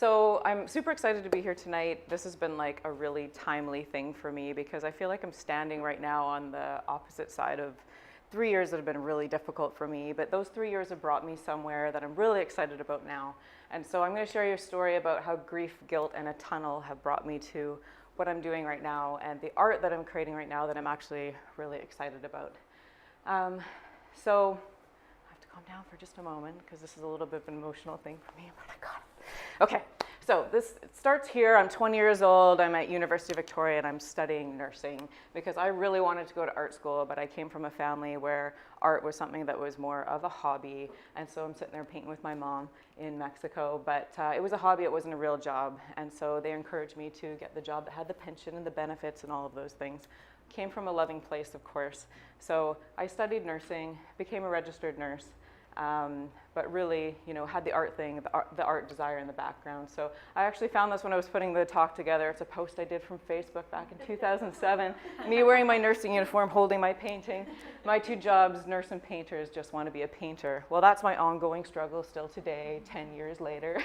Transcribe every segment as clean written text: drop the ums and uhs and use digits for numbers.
So I'm super excited to be here tonight. This has been like a really timely thing for me because I feel like I'm standing right now on the opposite side of 3 years that have been really difficult for me, but those 3 years have brought me somewhere that I'm really excited about now. And so I'm going to share you a story about how grief, guilt, and a tunnel have brought me to what I'm doing right now and the art that I'm creating right now that I'm actually really excited about. So I have to calm down for just a moment because this is a little bit of an emotional thing for me, but I got it. Okay, so this starts here. I'm 20 years old. I'm at University of Victoria and I'm studying nursing because I really wanted to go to art school, but I came from a family where art was something that was more of a hobby. And so I'm sitting there painting with my mom in Mexico, but it was a hobby, it wasn't a real job. And so they encouraged me to get the job that had the pension and the benefits and all of those things. Came from a loving place, of course. So I studied nursing, became a registered nurse. But really, had the art thing, the art desire in the background. So I actually found this when I was putting the talk together. It's a post I did from Facebook back in 2007. Me wearing my nursing uniform, holding my painting. My two jobs, nurse and painters, just want to be a painter. Well, that's my ongoing struggle still today, 10 years later.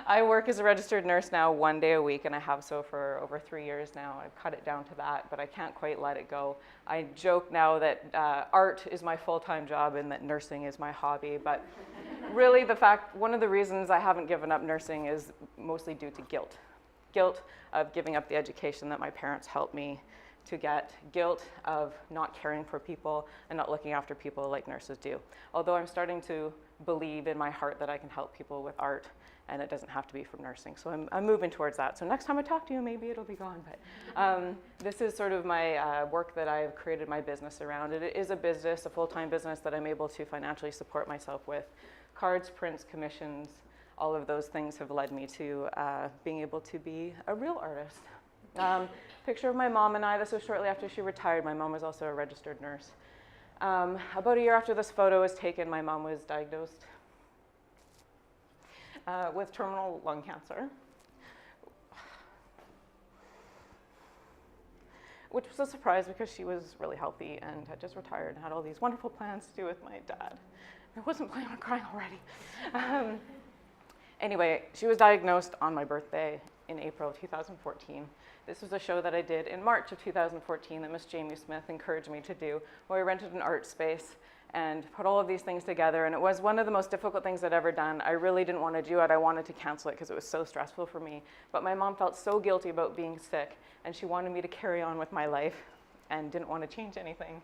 I work as a registered nurse now 1 day a week, and I have so for over 3 years now. I've cut it down to that, but I can't quite let it go. I joke now that art is my full-time job and that nursing is my hobby, but really one of the reasons I haven't given up nursing is mostly due to guilt. Guilt of giving up the education that my parents helped me to get, guilt of not caring for people and not looking after people like nurses do. Although I'm starting to believe in my heart that I can help people with art and it doesn't have to be from nursing. So I'm moving towards that. So next time I talk to you, maybe it'll be gone. But this is sort of my work that I've created my business around. It is a business, a full-time business that I'm able to financially support myself with. Cards, prints, commissions, all of those things have led me to being able to be a real artist. Picture of my mom and I. This was shortly after she retired. My mom was also a registered nurse. About a year after this photo was taken, my mom was diagnosed with terminal lung cancer, which was a surprise because she was really healthy and had just retired and had all these wonderful plans to do with my dad. I wasn't planning on crying already. Anyway, she was diagnosed on my birthday in April of 2014. This was a show that I did in March of 2014 that Miss Jamie Smith encouraged me to do, where I rented an art space and put all of these things together. And it was one of the most difficult things I'd ever done. I really didn't want to do it. I wanted to cancel it because it was so stressful for me. But my mom felt so guilty about being sick, and she wanted me to carry on with my life and didn't want to change anything.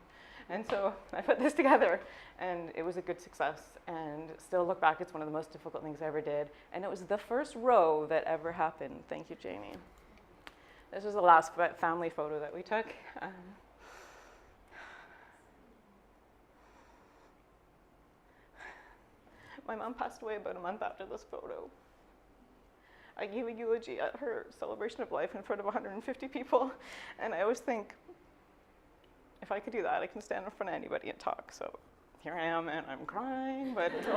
And so I put this together, and it was a good success. And still look back, it's one of the most difficult things I ever did. And it was the first row that ever happened. Thank you, Jamie. This was the last family photo that we took. My mom passed away about a month after this photo. I gave a eulogy at her celebration of life in front of 150 people, and I always think, if I could do that, I can stand in front of anybody and talk. So here I am, and I'm crying, but it's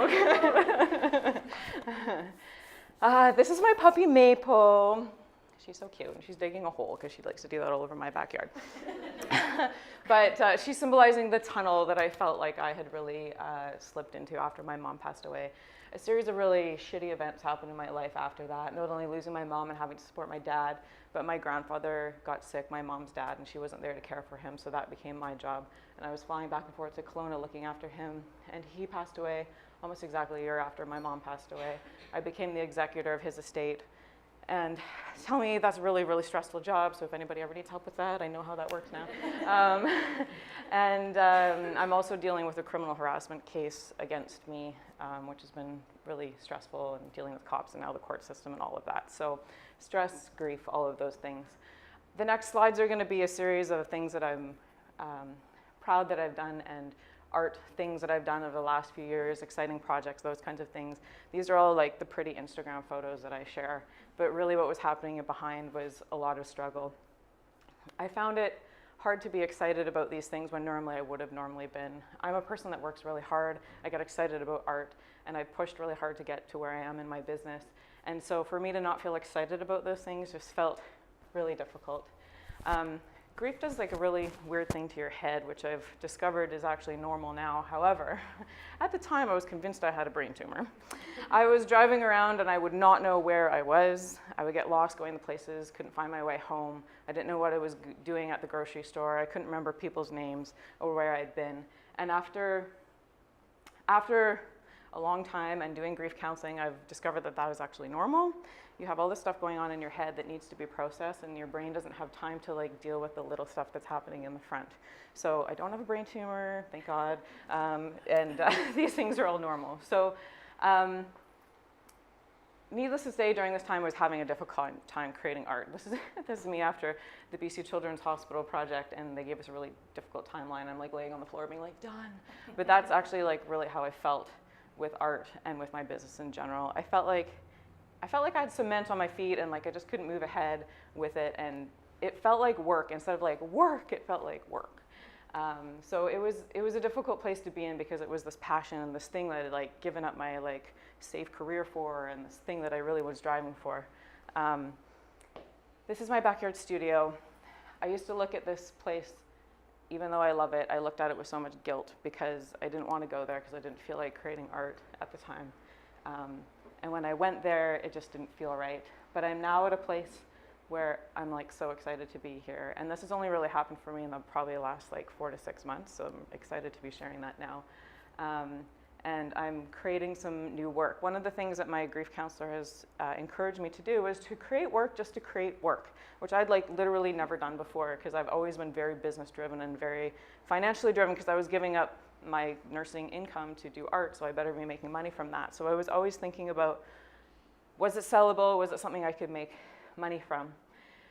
okay. This is my puppy Maple. She's so cute, and she's digging a hole because she likes to do that all over my backyard. But she's symbolizing the tunnel that I felt like I had really slipped into after my mom passed away. A series of really shitty events happened in my life after that, not only losing my mom and having to support my dad, but my grandfather got sick, my mom's dad, and she wasn't there to care for him, so that became my job. And I was flying back and forth to Kelowna looking after him, and he passed away almost exactly a year after my mom passed away. I became the executor of his estate. And tell me that's a really, really stressful job, so if anybody ever needs help with that, I know how that works now. I'm also dealing with a criminal harassment case against me, which has been really stressful, and dealing with cops and now the court system and all of that. So stress, grief, all of those things. The next slides are going to be a series of things that I'm proud that I've done, and art things that I've done over the last few years, exciting projects, those kinds of things. These are all like the pretty Instagram photos that I share, but really what was happening behind was a lot of struggle. I found it hard to be excited about these things when normally I would have normally been. I'm a person that works really hard. I get excited about art, and I pushed really hard to get to where I am in my business. And so for me to not feel excited about those things just felt really difficult. grief does like a really weird thing to your head, which I've discovered is actually normal now. However, at the time I was convinced I had a brain tumor. I was driving around and I would not know where I was. I would get lost going to places, couldn't find my way home. I didn't know what I was doing at the grocery store. I couldn't remember people's names or where I'd been. And after a long time and doing grief counseling, I've discovered that that is actually normal. You have all this stuff going on in your head that needs to be processed, and your brain doesn't have time to like deal with the little stuff that's happening in the front. So I don't have a brain tumor, thank God, and these things are all normal. So needless to say, during this time I was having a difficult time creating art. This is me after the BC Children's Hospital project, and they gave us a really difficult timeline. I'm like laying on the floor being like, done. But that's actually like really how I felt with art and with my business in general. I felt like I had cement on my feet, and like I just couldn't move ahead with it, and it felt like work. Instead of like work, it felt like work. So it was a difficult place to be in, because it was this passion and this thing that I had like given up my like safe career for, and this thing that I really was driving for. This is my backyard studio. I used to look at this place, even though I love it, I looked at it with so much guilt, because I didn't want to go there because I didn't feel like creating art at the time. And when I went there, it just didn't feel right. But I'm now at a place where I'm like so excited to be here. And this has only really happened for me in the probably last like 4 to 6 months, so I'm excited to be sharing that now. And I'm creating some new work. One of the things that my grief counselor has encouraged me to do is to create work just to create work, which I'd like literally never done before, because I've always been very business driven and very financially driven, because I was giving up my nursing income to do art, so I better be making money from that. So I was always thinking about, was it sellable? Was it something I could make money from?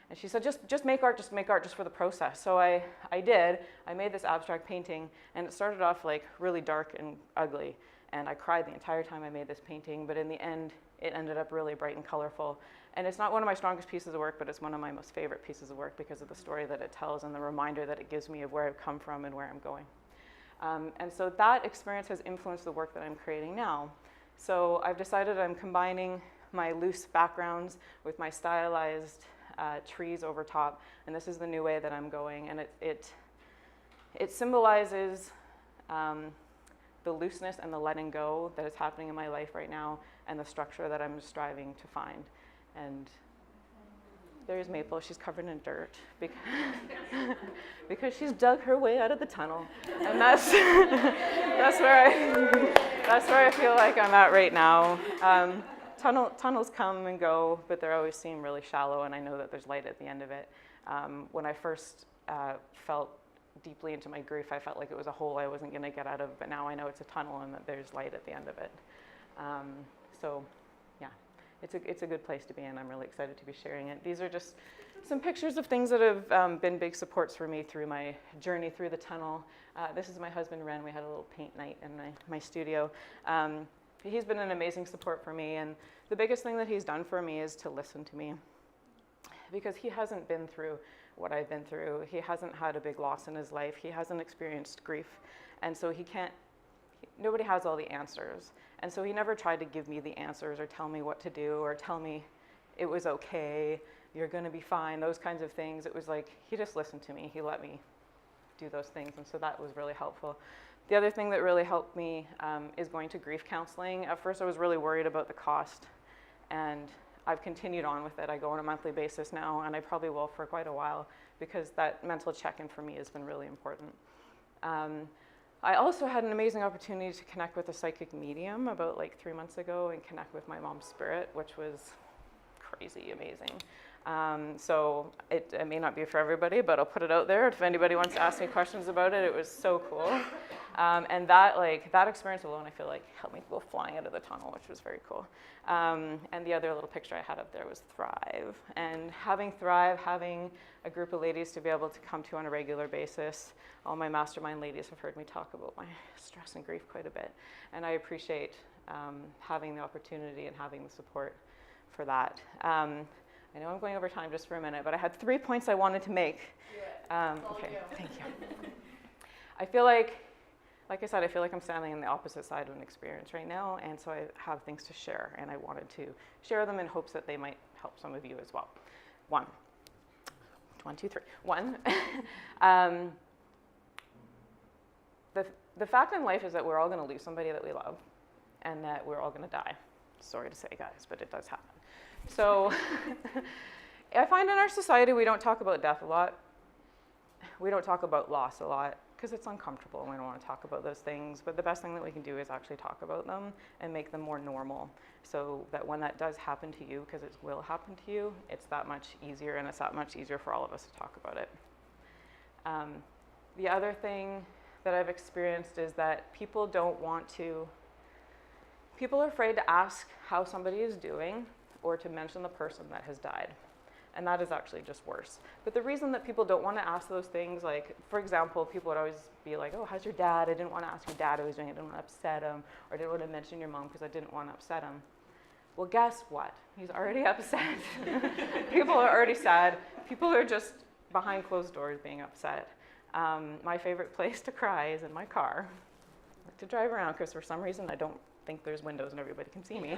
And she said, just make art just for the process. So I did. I made this abstract painting, and it started off like really dark and ugly, and I cried the entire time I made this painting, but in the end, it ended up really bright and colorful. And it's not one of my strongest pieces of work, but it's one of my most favorite pieces of work because of the story that it tells and the reminder that it gives me of where I've come from and where I'm going. And so that experience has influenced the work that I'm creating now. So I've decided I'm combining my loose backgrounds with my stylized trees over top, and this is the new way that I'm going. And it symbolizes the looseness and the letting go that is happening in my life right now, and the structure that I'm striving to find. And there's Maple. She's covered in dirt because she's dug her way out of the tunnel, and that's where I feel like I'm at right now. Tunnels come and go, but they always seem really shallow, and I know that there's light at the end of it. When I first felt deeply into my grief, I felt like it was a hole I wasn't going to get out of, but now I know it's a tunnel and that there's light at the end of it. So yeah, it's a good place to be in. I'm really excited to be sharing it. These are just some pictures of things that have been big supports for me through my journey through the tunnel. This is my husband, Ren. We had a little paint night in my studio. He's been an amazing support for me, and the biggest thing that he's done for me is to listen to me, because he hasn't been through what I've been through. He hasn't had a big loss in his life. He hasn't experienced grief, and so nobody has all the answers. And so he never tried to give me the answers or tell me what to do or tell me it was okay, you're going to be fine, those kinds of things. It was like he just listened to me. He let me do those things, and so that was really helpful. The other thing that really helped me is going to grief counseling. At first I was really worried about the cost, and I've continued on with it. I go on a monthly basis now, and I probably will for quite a while, because that mental check-in for me has been really important. I also had an amazing opportunity to connect with a psychic medium about like 3 months ago and connect with my mom's spirit, which was crazy amazing. So it may not be for everybody, but I'll put it out there. If anybody wants to ask me questions about it, it was so cool. And that experience alone, I feel like helped me go flying out of the tunnel, which was very cool. And the other little picture I had up there was Thrive. And having Thrive, having a group of ladies to be able to come to on a regular basis. All my mastermind ladies have heard me talk about my stress and grief quite a bit. And I appreciate having the opportunity and having the support for that. I know I'm going over time just for a minute, but I had 3 points I wanted to make. Okay, thank you. I feel like I said, I feel like I'm standing on the opposite side of an experience right now, and so I have things to share, and I wanted to share them in hopes that they might help some of you as well. 1, One, two, three. One, the fact in life is that we're all going to lose somebody that we love, and that we're all going to die. Sorry to say, guys, but it does happen. So I find in our society we don't talk about death a lot. We don't talk about loss a lot because it's uncomfortable and we don't want to talk about those things. But the best thing that we can do is actually talk about them and make them more normal, so that when that does happen to you, because it will happen to you, it's that much easier, and it's that much easier for all of us to talk about it. The other thing that I've experienced is that people are afraid to ask how somebody is doing or to mention the person that has died. And that is actually just worse. But the reason that people don't want to ask those things, like, for example, people would always be like, oh, how's your dad? I didn't want to ask your dad how he was doing. I didn't want to upset him. Or I didn't want to mention your mom because I didn't want to upset him. Well, guess what? He's already upset. People are already sad. People are just behind closed doors being upset. My favorite place to cry is in my car. I like to drive around because for some reason I don't think there's windows and everybody can see me.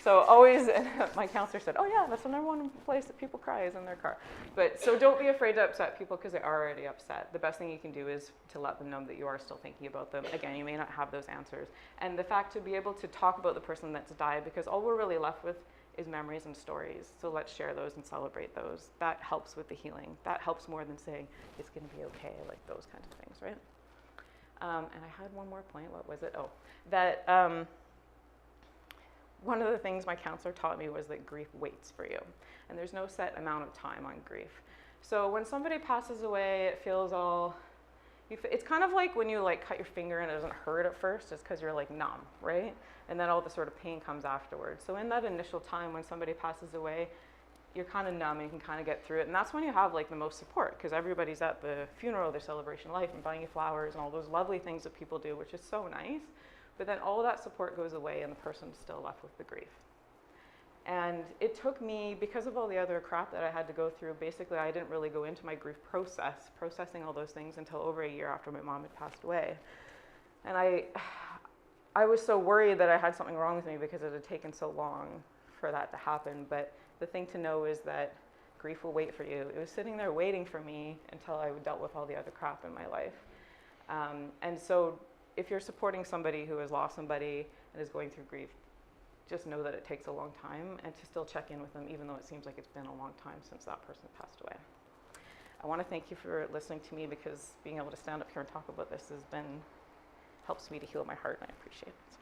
So always, my counselor said, oh yeah, that's the number one place that people cry is in their car. But so don't be afraid to upset people because they're already upset. The best thing you can do is to let them know that you are still thinking about them. Again, you may not have those answers. And the fact to be able to talk about the person that's died, because all we're really left with is memories and stories. So let's share those and celebrate those. That helps with the healing. That helps more than saying it's going to be okay, like those kinds of things, right? And I had one more point. What was it? Oh, that one of the things my counselor taught me was that grief waits for you. And there's no set amount of time on grief. So when somebody passes away, it feels all, it's kind of like when you like cut your finger and it doesn't hurt at first, it's because you're like numb, right? And then all the sort of pain comes afterwards. So in that initial time when somebody passes away, you're kind of numb and you can kind of get through it. And that's when you have like the most support, because everybody's at the funeral, their celebration of life, and buying you flowers and all those lovely things that people do, which is so nice. But then all of that support goes away and the person's still left with the grief. And it took me, because of all the other crap that I had to go through, basically I didn't really go into my grief processing all those things until over a year after my mom had passed away. And I was so worried that I had something wrong with me because it had taken so long for that to happen. But the thing to know is that grief will wait for you. It was sitting there waiting for me until I dealt with all the other crap in my life. And so if you're supporting somebody who has lost somebody and is going through grief, just know that it takes a long time, and to still check in with them even though it seems like it's been a long time since that person passed away. I want to thank you for listening to me, because being able to stand up here and talk about this helps me to heal my heart, and I appreciate it.